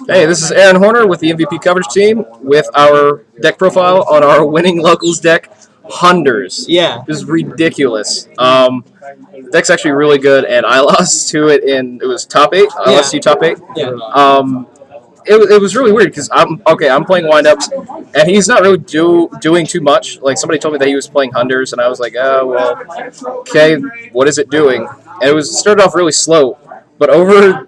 Hey, this is Aaron Horner with the MVP coverage team with our deck profile on our winning locals deck, Hunders. Yeah. This is ridiculous. The deck's actually really good, and I lost to it it was top 8. I lost to you top 8. Yeah. It was really weird because I'm playing windups, and he's not really doing too much. Like, somebody told me that he was playing Hunders, and I was like, oh, well, okay, what is it doing? And it started off really slow. But over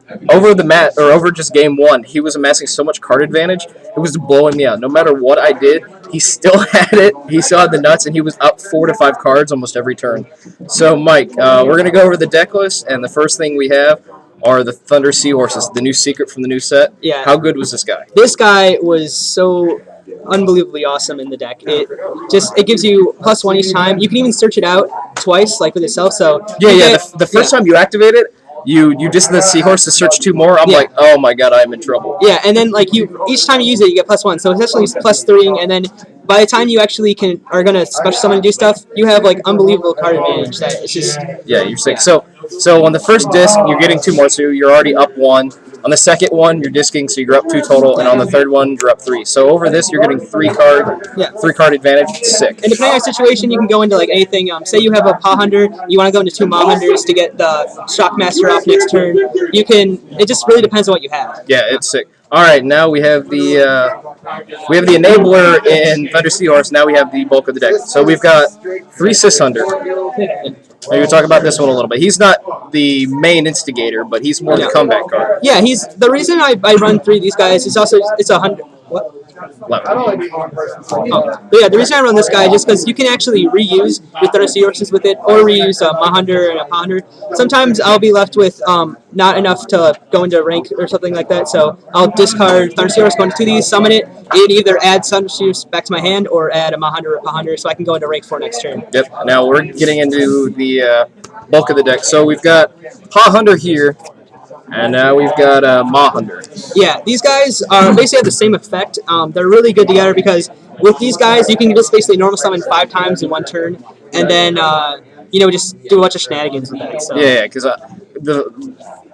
the mat, or over just game 1, he was amassing so much card advantage, it was blowing me out. No matter what I did, he still had it. He still had the nuts, and he was up 4 to 5 cards almost every turn. So, Mike, we're going to go over the deck list, and the first thing we have are the Thunder Seahorses, the new secret from the new set. Yeah. How good was this guy? This guy was so unbelievably awesome in the deck. It gives you +1 each time. You can even search it out twice, like with itself. So the first time you activate it, you just the Seahorse to search 2 more. I'm like, oh my god, I'm in trouble. Yeah, and then like each time you use it, you get +1. So essentially it's +3, and then by the time you actually are gonna special summon and do stuff, you have like unbelievable card advantage. That it's just you're sick. So on the first disc, you're getting 2 more, so you're already up 1. On the second one, you're disking, so you're up 2 total, and on the third one, you're up 3. So over this, you're getting 3 card advantage. It's sick. And depending on the situation, you can go into like anything. Say you have a Paw Hunter, you want to go into 2 Maw Hunters to get the Shockmaster off next turn. You can. It just really depends on what you have. Yeah, it's sick. All right, now we have the enabler in Thunder Seahorse. Now we have the bulk of the deck. So we've got 3 Sis Hunter. Maybe we'll talk about this one a little bit. He's not the main instigator, but he's more the comeback card. Yeah, he's the reason I run 3 of these guys is also it's 100. What? But yeah, the reason I run this guy is just because you can actually reuse your Thunder Seahorses with it, or reuse a Maw Hunter and a Paw Hunter. Sometimes I'll be left with not enough to go into rank or something like that, so I'll discard Thunder Seahorse, go into 2 of these, summon it, and either add Thunder Seahorse back to my hand or add a Maw Hunter or a Paw Hunter, so I can go into rank 4 next turn. Yep. Now we're getting into the bulk of the deck. So we've got Paw Hunter here. And now we've got Maw Hunter. Yeah, these guys basically have the same effect. They're really good together because with these guys, you can just basically normal summon 5 times in 1 turn, and then just do a bunch of shenanigans with that. So. Yeah, because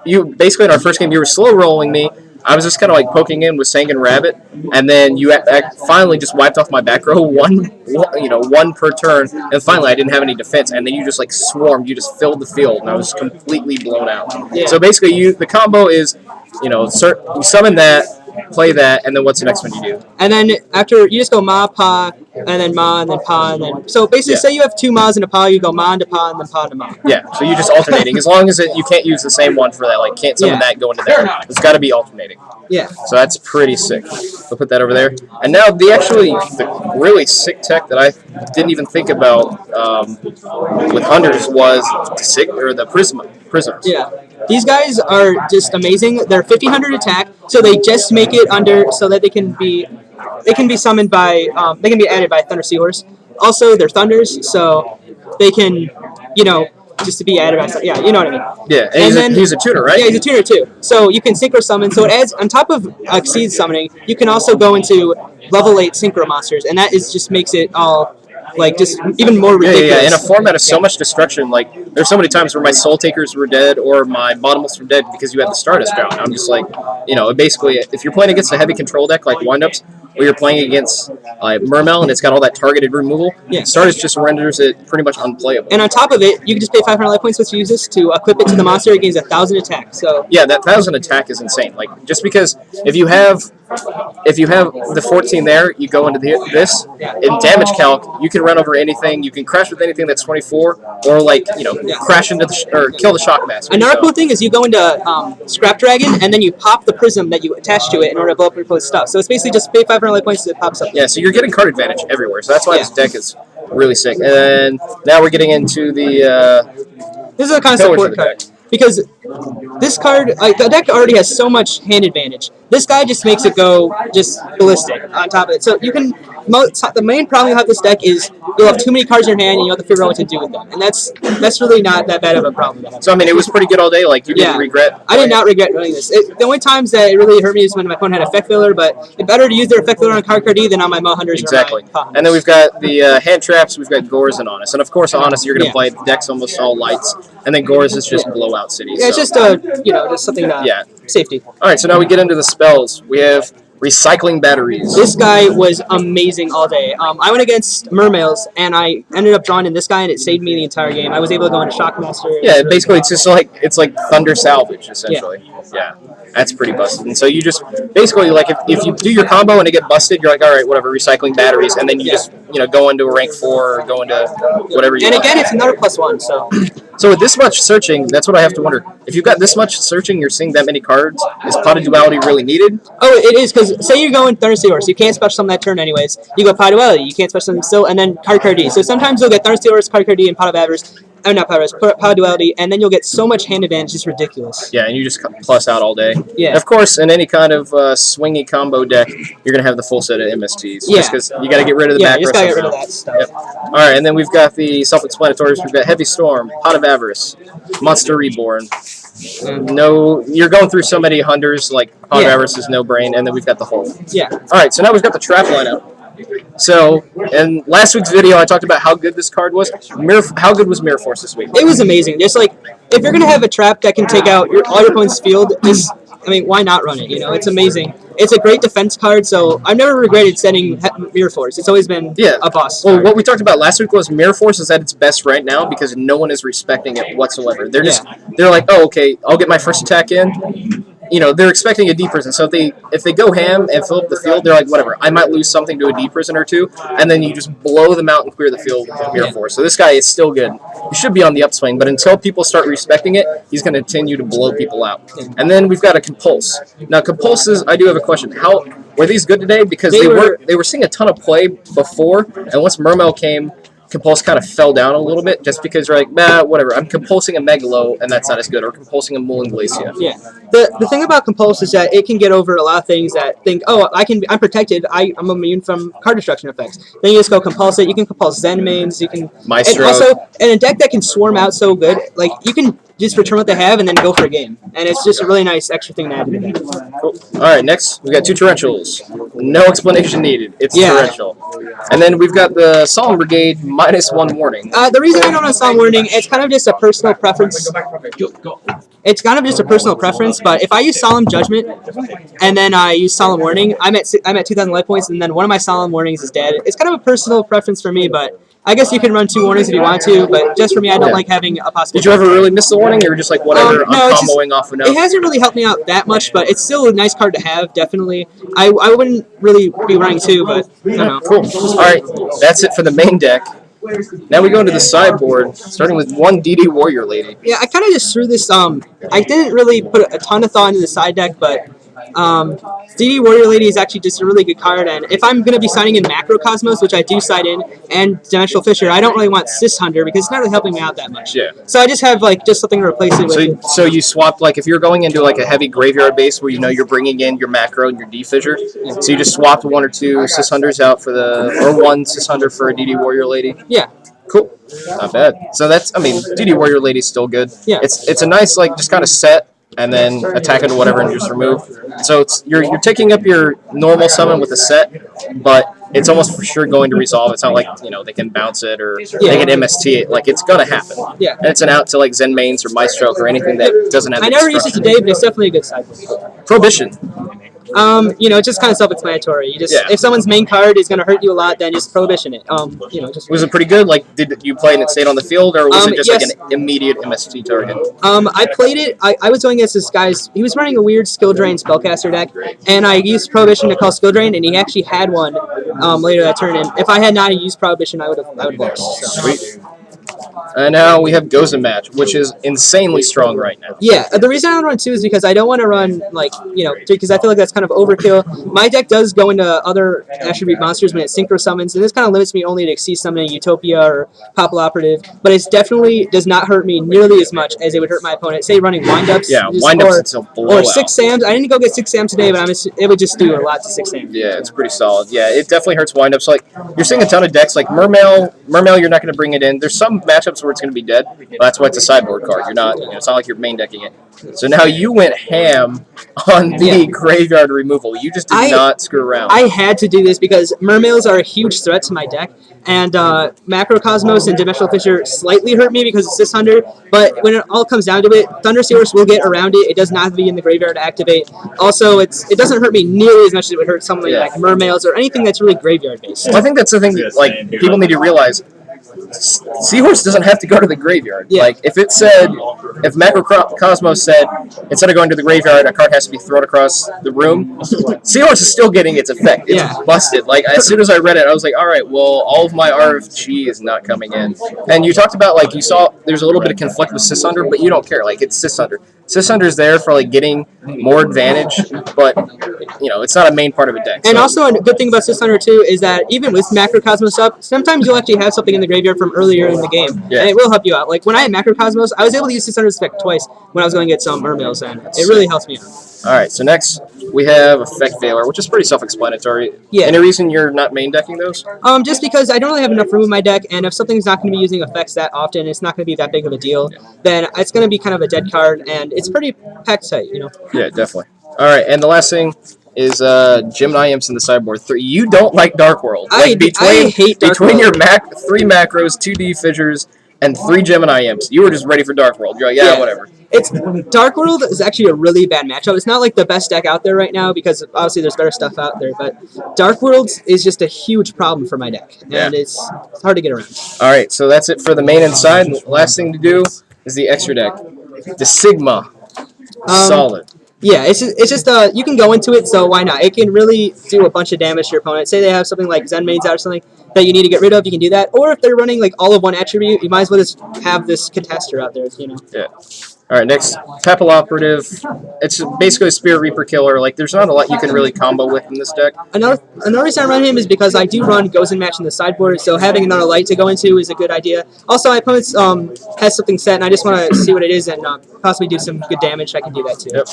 you basically in our first game you were slow rolling me. I was just kind of like poking in with Sanguine Rabbit, and then you finally just wiped off my back row one per turn, and finally I didn't have any defense, and then you just like swarmed, you just filled the field, and I was completely blown out. Yeah. So basically, the combo is, you summon that, play that, and then what's the next one you do? And then after you just go Ma, Pa, and then Ma, and then Pa, and then so basically, say you have 2 Ma's and a Pa, you go Ma into Pa, and then Pa into Ma. Yeah, so you're just alternating. As long as you can't use the same one for that, like can't summon that and go into there. It's got to be alternating. Yeah. So that's pretty sick. We'll put that over there. And now the really sick tech that I didn't even think about with Hunters was the Prisms. Yeah. These guys are just amazing. They're 1500 attack, so they just make it under so that they can be summoned by they can be added by Thunder Seahorse. Also, they're Thunders, so they can just to be added by you know what I mean. Yeah, and he's a tuner, right? Yeah, he's a tuner too. So you can synchro summon. So it adds on top of Exceed summoning. You can also go into level 8 synchro monsters, and that just makes it all. Like, just even more ridiculous. Yeah, in a format of so much destruction. Like, there's so many times where my Soul Takers were dead or my Bottomless were dead because you had the Stardust down. I'm just like, basically, if you're playing against a heavy control deck like Windups, or you're playing against Mermel and it's got all that targeted removal, Stardust just renders it pretty much unplayable. And on top of it, you can just pay 500 life points, which you use this to equip it to the monster. It gains 1,000 attack. So yeah, that 1,000 attack is insane. Like, just because if you have the 14 there, you go into this in damage calc, you can run over anything. You can crash with anything that's 24, or crash into or kill the Shockmaster. Another cool thing is you go into Scrap Dragon, and then you pop the prism that you attach to it in order to blow up your opponent's stuff. So it's basically just pay 500 life points, it pops up. Yeah, so you're getting card advantage everywhere. So that's why this deck is really sick. And now we're getting into the this is a kind of support card. Because this card, the deck already has so much hand advantage. This guy just makes it go just ballistic on top of it. So you can The main problem you have with this deck is you'll have too many cards in your hand and you'll have to figure out what to do with them, and that's really not that bad of a problem. So I mean, it was pretty good all day. Like you didn't regret. I did not regret running this. The only times that it really hurt me is when my opponent had effect filler, but it's better to use their effect filler on card D than on my Hunders. Exactly. And then we've got the hand traps. We've got Gores and Honest, and of course Honest you're going to play. The deck's almost all lights, and then Gores is just blowout cities. Yeah, it's just just something. Safety. All right, so now we get into the spells. We have recycling batteries. This guy was amazing all day. I went against Mermails, and I ended up drawing in this guy, and it saved me the entire game. I was able to go into Shockmaster. Yeah, basically it's just like Thunder Salvage essentially. Yeah. That's pretty busted. And so you just basically like if you do your combo and it get busted, you're like, all right, whatever, recycling batteries, and then you just go into a rank 4 or go into whatever you want. And again, it's another +1. So with this much searching, that's what I have to wonder. If you've got this much searching, you're seeing that many cards. Is Pot of Duality really needed? Oh, it is, because say you're going Thunderstealers, you can't special summon that turn anyways. You go Pot of Duality, you can't special summon still, and then card D. So sometimes you'll get Thunderstealers, card D, and Pot of Avarice. Not Pot of Duality, and then you'll get so much hand advantage, it's ridiculous. Yeah, and you just plus out all day. Yeah. And of course, in any kind of swingy combo deck, you're going to have the full set of MSTs. Yeah. Just because you got to get rid of the macro. You just got to get rid of that stuff. Yep. All right, and then we've got the self-explanatories. We've got Heavy Storm, Pot of Avarice, Monster Reborn. No, you're going through so many Hunders, like Pot of Avarice is no brain, and then we've got the whole. Yeah. All right, so now we've got the trap lineup. So, in last week's video, I talked about how good this card was. How good was Mirror Force this week? It was amazing. Just like, if you're going to have a trap that can take out all your opponent's field, why not run it? It's amazing. It's a great defense card, so I've never regretted setting Mirror Force. It's always been a boss. Well, what we talked about last week was Mirror Force is at its best right now because no one is respecting it whatsoever. They're they're like, oh, okay, I'll get my first attack in. They're expecting a D prison. So if they go ham and fill up the field, they're like, whatever, I might lose something to a D prison or two, and then you just blow them out and clear the field with Mirror Force. So this guy is still good. He should be on the upswing, but until people start respecting it, he's going to continue to blow people out. And then we've got a Compulse. Now, Compulses, I do have a question. How were these good today? Because they were seeing a ton of play before, and once Mermail came, Compulse kind of fell down a little bit just because you're like, nah, whatever. I'm compulsing a Megalo, and that's not as good, or compulsing a Mullen Glacia. Yeah. The thing about Compulse is that it can get over a lot of things that think, oh, I'm protected. I'm immune from card destruction effects. Then you just go Compulse it. You can Compulse Zen mains. You can Maestro. And also, in a deck that can swarm out so good, like you can just return what they have and then go for a game. And it's just a really nice extra thing to add to the deck. Cool. All right, next we've got 2 Torrentials. No explanation needed. It's Torrential. And then we've got the Solemn Brigade -1 warning. The reason I don't have Solemn Warning, it's kind of just a personal preference. It's kind of just a personal preference, but if I use Solemn Judgment and then I use Solemn Warning, I'm at 2,000 life points, and then one of my Solemn Warnings is dead. It's kind of a personal preference for me, but I guess you can run 2 warnings if you want to, but just for me, I don't like having a possibility. Did you ever really miss the warning, or were just like, whatever, I'm comboing off enough? It hasn't really helped me out that much, but it's still a nice card to have, definitely. I wouldn't really be running 2, but I don't know. Cool. All right, that's it for the main deck. Now we go into the sideboard, starting with 1 DD Warrior Lady. Yeah, I kind of just threw this, I didn't really put a ton of thought into the side deck, but DD Warrior Lady is actually just a really good card, and if I'm going to be signing in Macrocosmos, which I do side in, and Dimensional Fissure, I don't really want Sis Hunter because it's not really helping me out that much. Yeah. So I just have just something to replace it with. So you swapped, if you're going into a heavy graveyard base where you're bringing in your Macro and your D Fissure, so you just swapped 1 or 2 Sis Hunters out for or 1 Sis Hunter for a DD Warrior Lady? Yeah. Cool. Not bad. So DD Warrior Lady's still good. Yeah. It's a nice, just kind of set, and then attack into whatever and just remove. So you're taking up your normal summon with a set, but it's almost for sure going to resolve. It's not like they can bounce it or they can MST it. It's gonna happen. Yeah. And it's an out to Zen mains or Maestro or anything that doesn't have. I never used it today, but it's definitely a good side. Prohibition. It's just kind of self-explanatory. If someone's main card is going to hurt you a lot, then just Prohibition it. Was it pretty good? Did you play and it stayed on the field, or was it just an immediate MST target? I played it. I was going against this guy's. He was running a weird Skill Drain Spellcaster deck, and I used Prohibition to call Skill Drain, and he actually had one later that turn. And if I had not used Prohibition, I would have lost. So. Sweet. And now we have Gozen Match, which is insanely strong right now. Yeah, the reason I don't run 2 is because I don't want to run, like, 3 because I feel like that's kind of overkill. My deck does go into other attribute monsters when it synchro summons, and this kind of limits me only to Xyz summoning Utopia or Popple Operative, but it definitely does not hurt me nearly as much as it would hurt my opponent. Say running windups. Yeah, windups or 6 Sams. I didn't go get 6 Sams today, but it would just do a lot to 6 Sams. Yeah, it's pretty solid. Yeah, it definitely hurts windups. Like, you're seeing a ton of decks, like Mermail, you're not going to bring it in. There's some matchups where it's going to be dead, but that's why it's a sideboard card. You're not, it's not like you're main decking it. So now you went ham on the graveyard removal. You just did not screw around. I had to do this because Mermails are a huge threat to my deck, and Macrocosmos and Dimensional Fissure slightly hurt me because it's this Hunter, but when it all comes down to it, Thunder Seahorse will get around it. It does not have to be in the graveyard to activate. Also, it doesn't hurt me nearly as much as it would hurt something like Mermails or anything that's really graveyard-based. Well, I think that's the thing that, like, people need to realize. Seahorse doesn't have to go to the graveyard. Yeah. Like, if Macrocosmos said, instead of going to the graveyard, a card has to be thrown across the room, Seahorse is still getting its effect. It's busted. Like, as soon as I read it, I was like, all right, well, all of my RFG is not coming in. And you talked about, like, you saw there's a little bit of conflict with Sysunder, but you don't care. Like, it's Sysunder. Sysunder's there for, like, getting more advantage, but, it's not a main part of a deck. And also, a good thing about Sysunder, too, is that even with Macrocosmos up, sometimes you'll actually have something in the graveyard from earlier in the game, and it will help you out. Like, when I had Macrocosmos, I was able to use Sysunder's effect twice when I was going to get some Mermails, and it really helps me out. Alright, so next we have Effect Veiler, which is pretty self-explanatory. Yeah. Any reason you're not main decking those? Just because I don't really have enough room in my deck, and if something's not going to be using effects that often, it's not going to be that big of a deal, then it's going to be kind of a dead card, and it's pretty packed tight, Yeah, definitely. Alright, and the last thing is Gemini Imps in the sideboard 3. You don't like Dark World. Like, I hate Dark World. Between your 3 macros, 2D fissures, and 3 Gemini Imps, you were just ready for Dark World. You're like, whatever. Dark World is actually a really bad matchup. It's not like the best deck out there right now because obviously there's better stuff out there, but Dark World is just a huge problem for my deck, and it's hard to get around. All right, so that's it for the main and side. The last thing to do is the extra deck. The Sigma. Solid. Yeah, it's just you can go into it, so why not? It can really do a bunch of damage to your opponent. Say they have something like Zen Maids out or something that you need to get rid of, you can do that. Or if they're running like all of one attribute, you might as well just have this Catester out there, Yeah. All right, next, Popple Operative. It's basically a Spirit Reaper killer. Like, there's not a lot you can really combo with in this deck. Another reason I run him is because I do run Gozen Match in the sideboard, so having another light to go into is a good idea. Also, my opponent has something set, and I just want to see what it is and possibly do some good damage. I can do that too. Yep.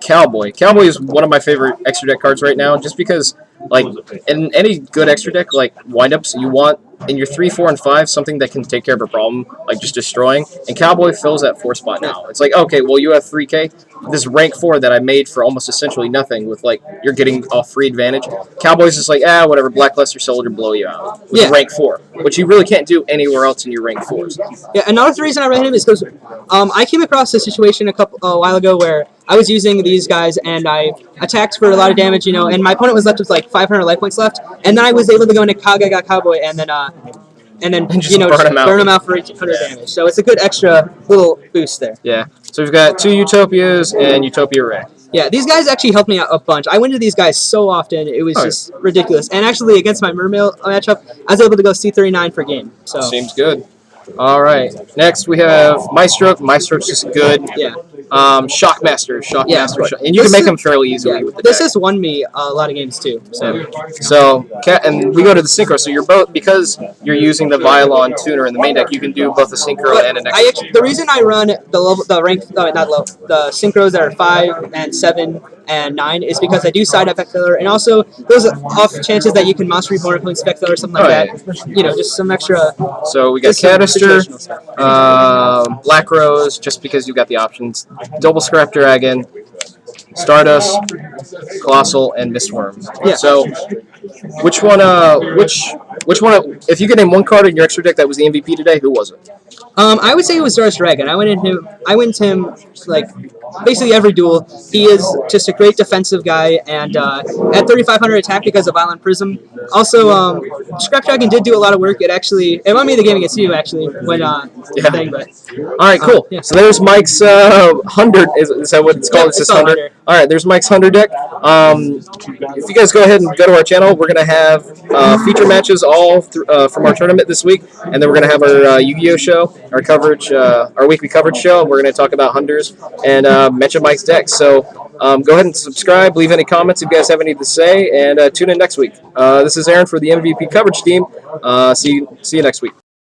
Cowboy. Cowboy is one of my favorite extra deck cards right now, just because, like, in any good extra deck, like windups, you want in your 3, 4, and 5 something that can take care of a problem, like just destroying. And Cowboy fills that 4 spot now. It's like, okay, well, you have 3K. This rank 4 that I made for almost essentially nothing with, like, you're getting a free advantage. Cowboy's just like, whatever, Blackluster Soldier blow you out with rank 4, which you really can't do anywhere else in your rank 4s. Yeah, another reason I ran him is because I came across a situation a while ago where I was using these guys and I attacked for a lot of damage, and my opponent was left with like 500 life points left, and then I was able to go into Kagaga Cowboy and then just burn him out for 800 damage. So it's a good extra little boost there. Yeah. So we've got 2 Utopias and Utopia Ray. Yeah, these guys actually helped me out a bunch. I went to these guys so often, it was just ridiculous. And actually, against my Mermail matchup, I was able to go C39 per game. So seems good. All right. Next, we have Maestro. Maestro's just good. Yeah. Shockmaster. And you can make them fairly easily with the This deck. has won me a lot of games, too. And we go to the Synchro. So you're both, because you're using the Violon tuner in the main deck, you can do both a Synchro and an extra. The reason I run the Synchros that are 5 and 7 and 9 is because I do side effect filler, and also those are off chances that you can monster reborn opponent spec filler or something like that. Just some extra. So we got Canister, Black Rose, just because you've got the options. Double Scrap Dragon, Stardust, Colossal, and Mistworm. Yeah. So, which one? If you could name one card in your extra deck that was the MVP today, who was it? I would say it was Doris Dragon. I went to him like basically every duel. He is just a great defensive guy, and at 3,500 attack because of Violent Prism. Also, Scrap Dragon did do a lot of work. It won me the game against you actually when Yeah. thing, but All right, cool. yeah. So there's Mike's Hundred. Is that what it's called? Yeah, It's it's just called Hundred. Hundred. All right, there's Mike's Hundred deck. If you guys go ahead and go to our channel, we're gonna have feature matches all from our tournament this week, and then we're gonna have our Yu-Gi-Oh show, our coverage, our weekly coverage show, and we're gonna talk about Hunters and mention Mike's deck. So go ahead and subscribe. Leave any comments if you guys have anything to say, and tune in next week. This is Aaron for the MVP coverage team. See you next week.